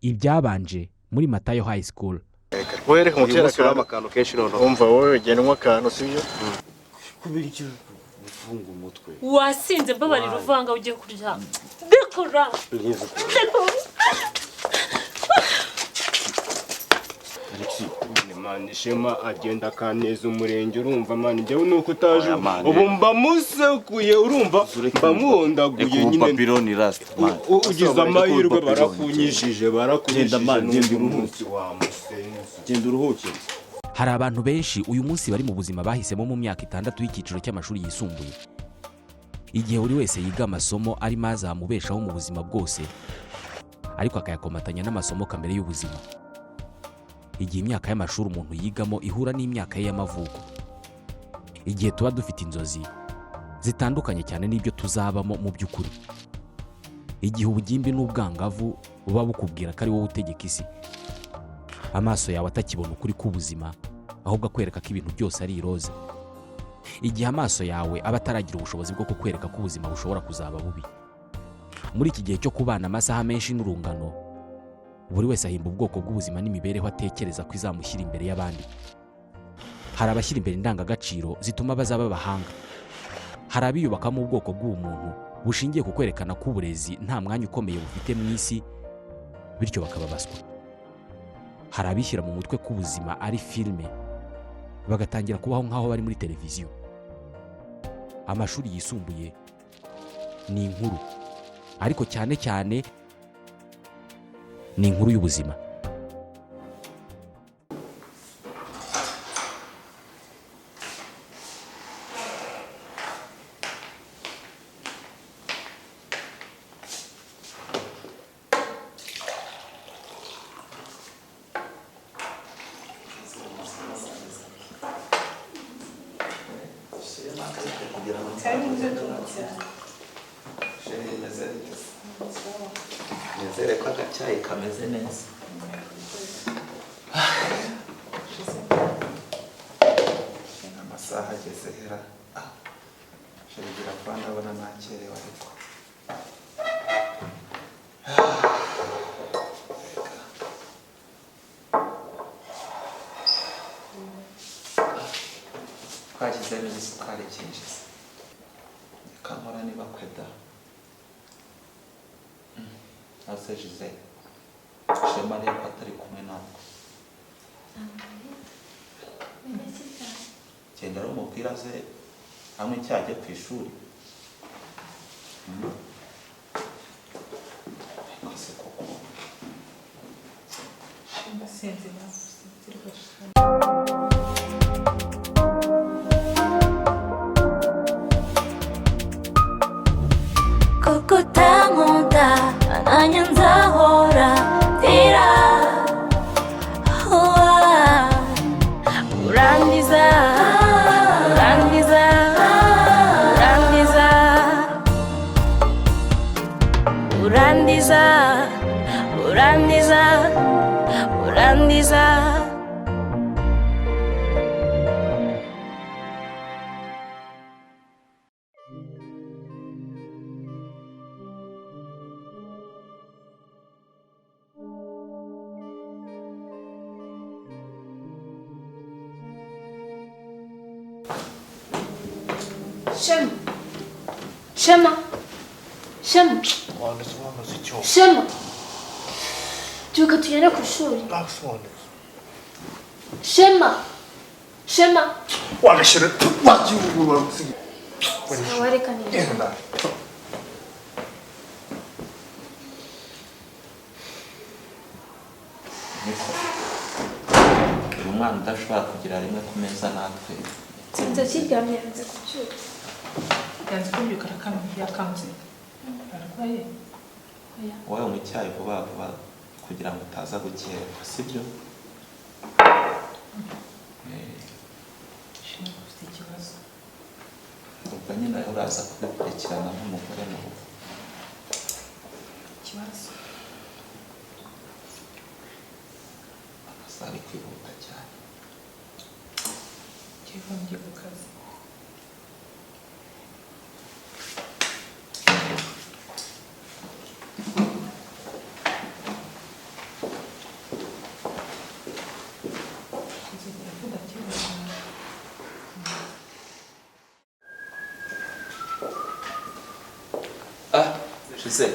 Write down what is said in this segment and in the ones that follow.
ibyabanje muri Matayo High School. Were kumutera akantu kenshi none umva wowe genwa akantu sibyo kubira icyo ufunga umutwe wasinze mbabarira uvanga ugiye kurya dekora man shema agenda kaneza umurenge urumva man njyewe nuko utaje ubu mba musekuye urumva bamuhondaguye nyine papironi rast man ugize amahirwe barakunyishije barakunyishije umunsi wa musenzi genda uruhuke. Hari abantu benshi uyu munsi bari mu buzima bahisemo mu myaka 6 y'ikiciro cy'amashuri yisumbuye, igihe buri wese yiga amasomo ari maza amubeshaho mu buzima bwose, ariko akayakomatanya n'amasomo kamere y'ubuzima. Igihe imyaka y'amashuri umuntu yigamo ihura n'imyaka ye y'amavuko, igihe tuba dufite inzozi zitandukanye cyane n'ibyo tuzabamo mu by'ukuri, igihe ubugimbi n'ubwangavu buba bukubwira ko ari wowe utegeka isi, amaso yawe atakibona ukuri k'ubuzima ahubwo akwereka ko ibintu byose ari iroza, igihe amaso yawe aba ataragira ubushobozi bwo kukwereka ko ubuzima bushobora kuzaba bubi. Muri iki gihe cyo kubana amasaha menshi n'urungano, buri wese ahimba ubwoko bw'ubuzima n'imibereho atekereza ko izamushyira imbere y'abandi. Hari abashyira imbere indangagaciro zituma bazaba abahanga, hari abiyubakamo ubwoko bw'ubumuntu bushingiye ku kwerekana ko uburezi nta mwanya ukomeye bufite mu isi, bityo bakababaswa. Hari abishyira mu mutwe ko ubuzima ari filime, bagatangira kubaho nk'aho bari muri televiziyo. Amashuri yisumbuye ni inkuru, ariko cyane cyane ni inkuru y'ubuzima. Nizere ko agacyayi kameze neza. Amasaha ageze hera. Shirigira kwa ndabona nakerewe ariko. Twashyizemo isukari cyinshi. Kamara niba kweda. Asejize. Shema rero atari kumwe nako. Genda ro mubwira ze hamwe cyajye ku ishuri. Kose koko. Shema senze nafusitirwa. Kukutamunda ananyanzahora tira urangiza urangiza urangiza urangiza urangiza urangiza. Shema. Shema. Shema. Shema. Byuka tugende ku ishuri. Shema. Shema. Wagashira wagiye usiga. Sawareka neza. Umwana udashobora kugira rimwe ku meza natwe. Sinzi kiryamye hanze ku cyuma. Yanze kubyuka yakanze. Arwaye. Wowe mu cyayi vuba vuba kugira ngo utaza gukererwa, sibyo? Shema ufite ikibazo. Ubwo nyine uraza kubikurikirana nk'umugore mu rugo. Ikibazo. Ari kwihuta cyane. Kiva ngiye ku kazi. ese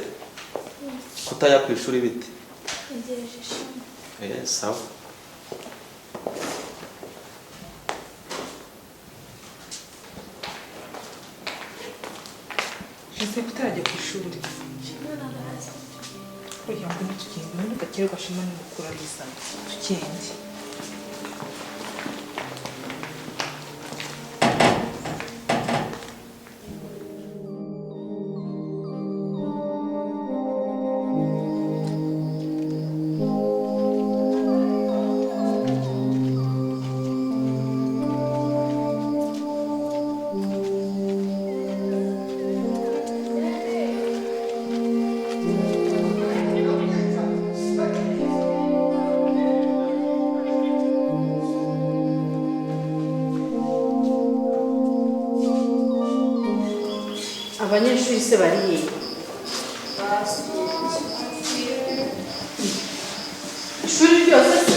kutajya ku ishuri bite? ntegereje ishami. Sawa. ese kutarajya ku ishuri kugira ngo ntitugende muri gakererwa shima n'umukuru arisa tugende. abanyeshuri se bariye ishuri ryose se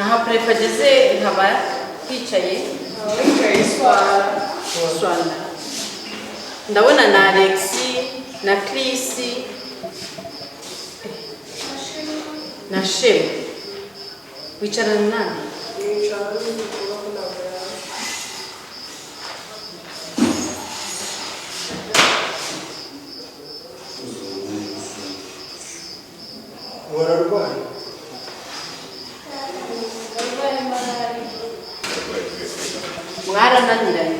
aha prefe ageze nkaba twicaye Swana ndabona na Alexi na Chris na Shema wicarana nani? wararwaye mwarananiranye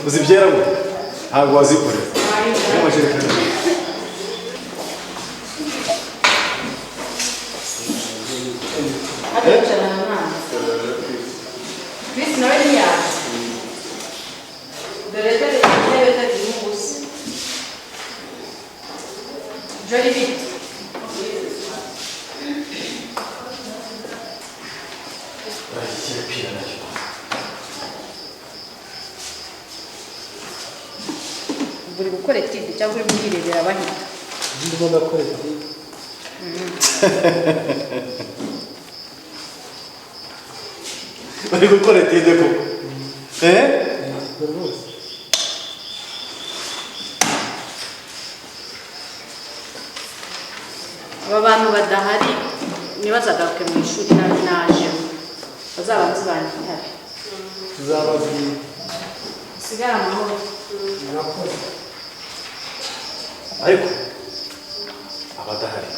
uzibyera ngo ntabwo wazikorera n'amajerekani wicarana nani? Chris nawe ntiyaza dore intebe zirimo ubusa. Jolly bite buri gukora etide cyangwa uri muyirebera bahita ndimo ndakora etide bari gukora etide koko aba bantu badahari ntibazagaruke mu ishuri naje bazaba nzibanye tuzababwira sigara amahoro murakoze ariko abadahari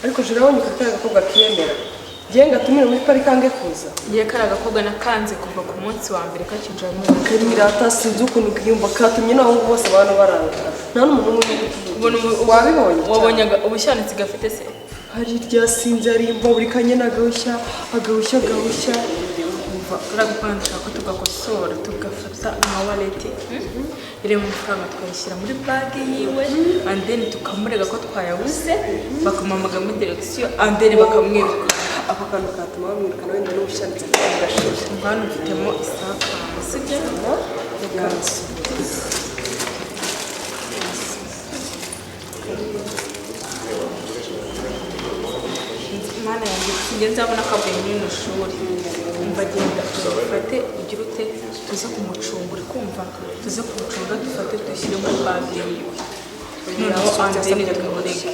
ariko jura wabonye ko atari agakobwa kiyemera ngiye ngatumire muri parike ange kuza ngiye kari agakobwa nakanze kuva ku munsi wa mbere kakinjira muri karirata sinzi ukuntu kiyumva katumye n'abahungu bose abantu barangara nta n'umuntu n'umwe wabibonye wabonye ubushanitsi gafite se hari irya sinzi arimba buri kanya nagahushya agahushya turagupanga ko tugakosora tugafata amawaleti iri mu mafaranga twayishyira muri bage yiwe and then tukamurega ko twayabuze bakamamaga muri direction and then bakamwiruka ako kantu katuma bamwirukana wenda n'ubushanitse bw'agashije ngano mfitemo isaka sibyo mana yanjye sinjye nzabona ko avuye muri ino shuri umva genda dufate ugira ute tuze kumucungura kumva tuze kumucunga dufate dushyire muri bage yiwe noneho andeni tukamurega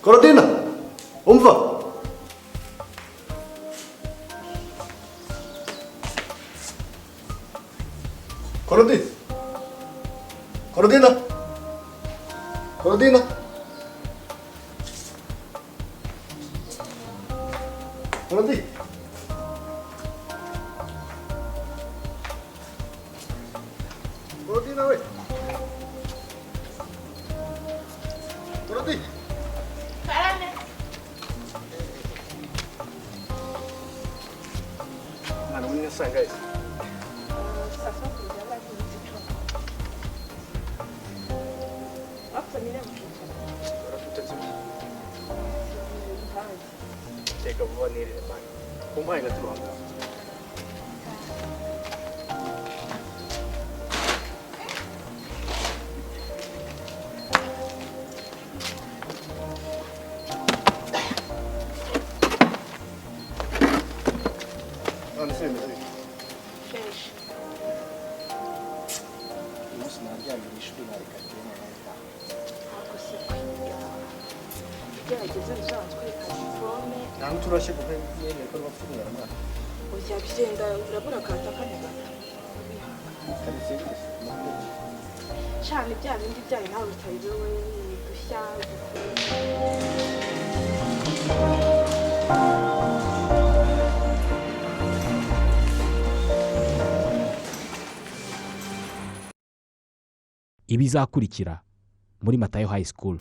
Korodina, umva. Korodina. Korodina. Korodina. Korodina. Korodina, we. Korodina. Mana mwenye sanga hizi. sasa kujala hizi tu hapo ni leo Teka vuba nire bana. Kumba ina tuanga. Ntabwo turashye kuko yeye ko bafungura na. Oya byenda urabura kanta kane gato. Cyane bya bindi byayo nawe utayibewe dushya. ibizakurikira muri Matayo High School.